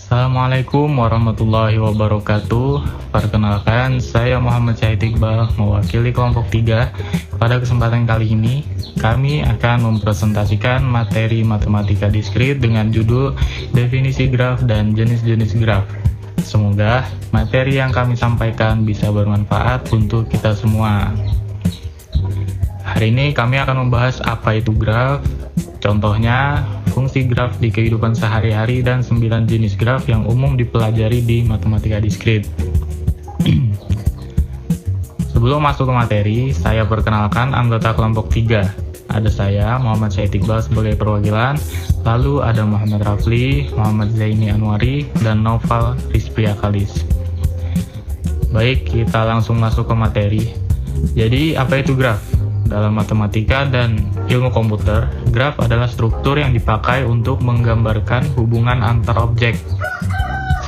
Assalamualaikum warahmatullahi wabarakatuh. Perkenalkan, saya Muhammad Syahid Iqbal, mewakili kelompok 3. Pada kesempatan kali ini, kami akan mempresentasikan materi matematika diskrit dengan judul definisi graf dan jenis-jenis graf. Semoga materi yang kami sampaikan bisa bermanfaat untuk kita semua. Hari ini kami akan membahas apa itu graf, contohnya, fungsi graf di kehidupan sehari-hari, dan 9 jenis graf yang umum dipelajari di matematika diskrit. Sebelum masuk ke materi, saya perkenalkan anggota kelompok 3. Ada saya, Muhammad Syahid Iqbal sebagai perwakilan, lalu ada Muhammad Rafli, Muhammad Zaini Anwari, dan Noval Rizpria Kalis. Baik, kita langsung masuk ke materi. Jadi, apa itu graf? Dalam matematika dan ilmu komputer, graf adalah struktur yang dipakai untuk menggambarkan hubungan antar objek.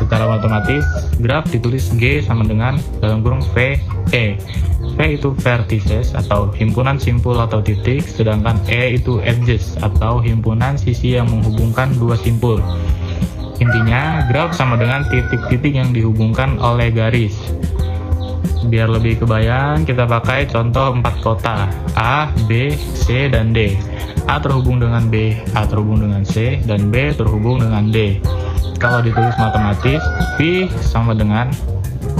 Secara matematis, graf ditulis G sama dengan dalam kurung V, E. V itu vertices atau himpunan simpul atau titik, sedangkan E itu edges atau himpunan sisi yang menghubungkan dua simpul. Intinya, graf sama dengan titik-titik yang dihubungkan oleh garis. Biar lebih kebayang, kita pakai contoh 4 kota A, B, C, dan D. A terhubung dengan B, A terhubung dengan C, dan B terhubung dengan D. Kalau ditulis matematis, V sama dengan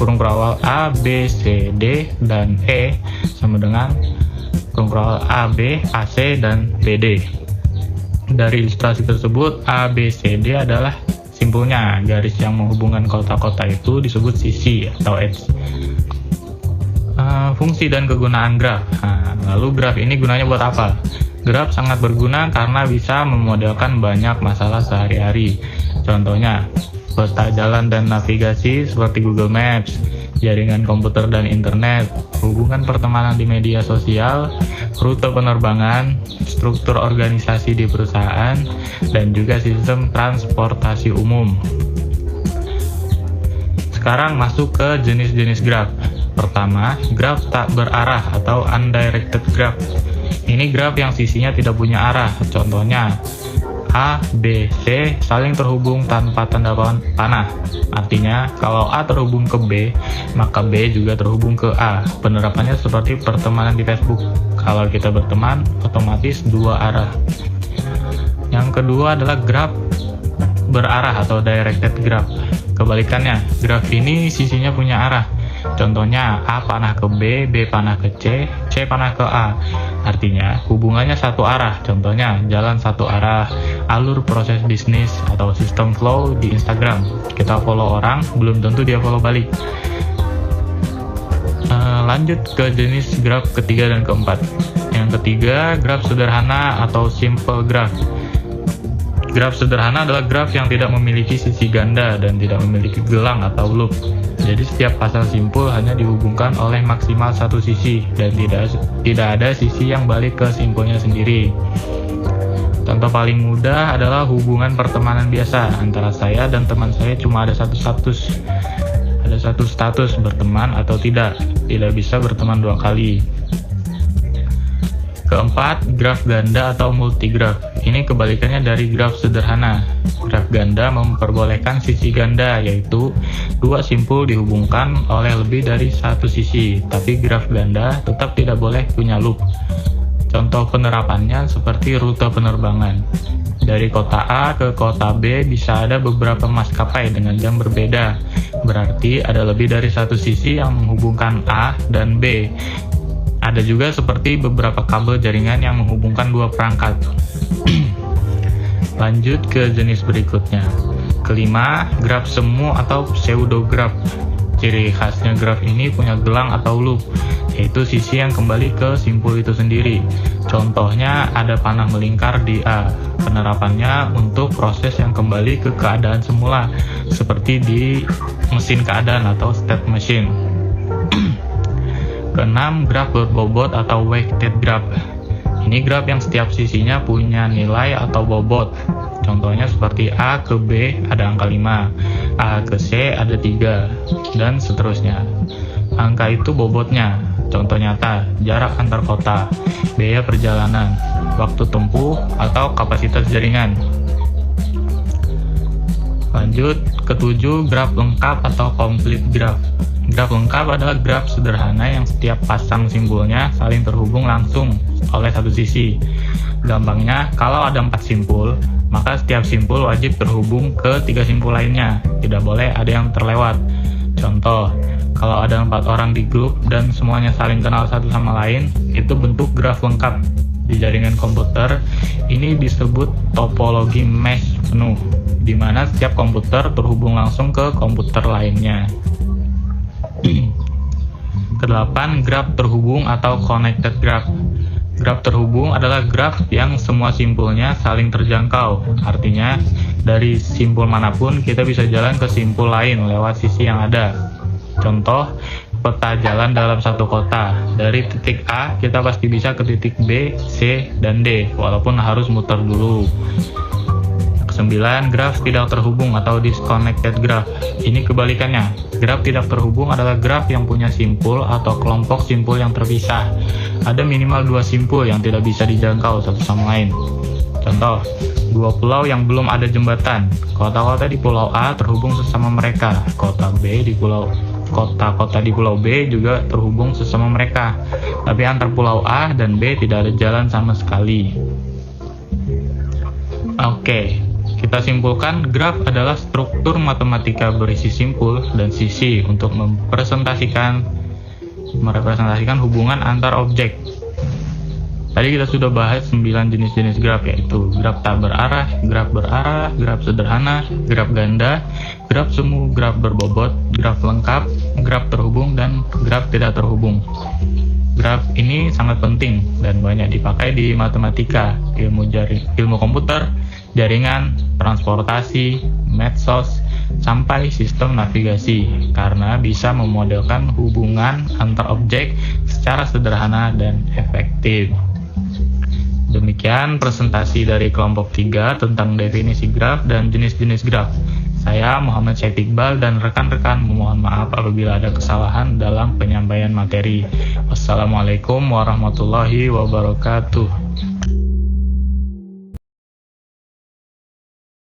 kurung perawal A, B, C, D, dan E sama dengan kurung perawal A, B, A, C, dan BD. Dari ilustrasi tersebut, A, B, C, D adalah simpulnya. Garis yang menghubungkan kota-kota itu disebut sisi atau edge. Fungsi dan kegunaan graf. Lalu graf ini gunanya buat apa? Graf sangat berguna karena bisa memodelkan banyak masalah sehari-hari. Contohnya, peta jalan dan navigasi seperti Google Maps, jaringan komputer dan internet, hubungan pertemanan di media sosial, rute penerbangan, struktur organisasi di perusahaan, dan juga sistem transportasi umum. Sekarang masuk ke jenis-jenis graf. Pertama, graf tak berarah atau undirected graph. Ini graf yang sisinya tidak punya arah. Contohnya, A, B, C saling terhubung tanpa tanda panah. Artinya, kalau A terhubung ke B, maka B juga terhubung ke A. Penerapannya seperti pertemanan di Facebook. Kalau kita berteman, otomatis dua arah. Yang kedua adalah graf berarah atau directed graph. Kebalikannya, graf ini sisinya punya arah. Contohnya, A panah ke B, B panah ke C, C panah ke A. Artinya, hubungannya satu arah. Contohnya, jalan satu arah, alur proses bisnis, atau sistem flow di Instagram. Kita follow orang, belum tentu dia follow balik. Lanjut ke jenis graf ketiga dan keempat. Yang ketiga, graf sederhana atau simple graph. Graf sederhana adalah graf yang tidak memiliki sisi ganda dan tidak memiliki gelang atau loop. Jadi setiap pasal simpul hanya dihubungkan oleh maksimal satu sisi dan tidak ada sisi yang balik ke simpulnya sendiri. Contoh paling mudah adalah hubungan pertemanan biasa antara saya dan teman saya, cuma ada satu status. Ada satu status berteman atau tidak bisa berteman dua kali. Keempat, graf ganda atau multigraf. Ini kebalikannya dari graf sederhana. Graf ganda memperbolehkan sisi ganda, yaitu dua simpul dihubungkan oleh lebih dari satu sisi, tapi graf ganda tetap tidak boleh punya loop. Contoh penerapannya seperti rute penerbangan. Dari kota A ke kota B bisa ada beberapa maskapai dengan jam berbeda. Berarti ada lebih dari satu sisi yang menghubungkan A dan B. Ada juga seperti beberapa kabel jaringan yang menghubungkan dua perangkat. Lanjut ke jenis berikutnya. Kelima, graf semu atau pseudograf. Ciri khasnya graf ini punya gelang atau loop, yaitu sisi yang kembali ke simpul itu sendiri. Contohnya, ada panah melingkar di A. Penerapannya untuk proses yang kembali ke keadaan semula, seperti di mesin keadaan atau state machine. Keenam, graf berbobot atau weighted graph. Ini graf yang setiap sisinya punya nilai atau bobot. Contohnya seperti A ke B ada angka 5, A ke C ada 3, dan seterusnya. Angka itu bobotnya. Contoh nyata, jarak antar kota, biaya perjalanan, waktu tempuh, atau kapasitas jaringan. Lanjut, ketujuh, graf lengkap atau complete graph. Graf lengkap adalah graf sederhana yang setiap pasang simpulnya saling terhubung langsung oleh satu sisi. Gampangnya, kalau ada 4 simpul, maka setiap simpul wajib terhubung ke 3 simpul lainnya. Tidak boleh ada yang terlewat. Contoh, kalau ada 4 orang di grup dan semuanya saling kenal satu sama lain, itu bentuk graf lengkap. Di jaringan komputer, ini disebut topologi mesh penuh, di mana setiap komputer terhubung langsung ke komputer lainnya. Kedelapan, graf terhubung atau connected graph. Graf terhubung adalah graf yang semua simpulnya saling terjangkau. Artinya, dari simpul manapun kita bisa jalan ke simpul lain lewat sisi yang ada. Contoh, peta jalan dalam satu kota. Dari titik A, kita pasti bisa ke titik B, C, dan D, walaupun harus muter dulu. 9. Graf tidak terhubung atau disconnected graph. Ini kebalikannya. Graf tidak terhubung adalah graf yang punya simpul atau kelompok simpul yang terpisah. Ada minimal 2 simpul yang tidak bisa dijangkau satu sama lain. Contoh, 2 pulau yang belum ada jembatan. Kota-kota di pulau A terhubung sesama mereka. Kota-kota di pulau B juga terhubung sesama mereka. Tapi antar pulau A dan B tidak ada jalan sama sekali. Oke. Kita simpulkan, graf adalah struktur matematika berisi simpul dan sisi untuk merepresentasikan hubungan antar objek. Tadi kita sudah bahas 9 jenis-jenis graf, yaitu graf tak berarah, graf sederhana, graf ganda, graf semu, graf berbobot, graf lengkap, graf terhubung, dan graf tidak terhubung. Graf ini sangat penting dan banyak dipakai di matematika, ilmu komputer, jaringan, transportasi, medsos, sampai sistem navigasi, karena bisa memodelkan hubungan antar objek secara sederhana dan efektif. Demikian presentasi dari kelompok 3 tentang definisi graf dan jenis-jenis graf. Saya Muhammad Syed Iqbal dan rekan-rekan memohon maaf apabila ada kesalahan dalam penyampaian materi. Wassalamualaikum warahmatullahi wabarakatuh.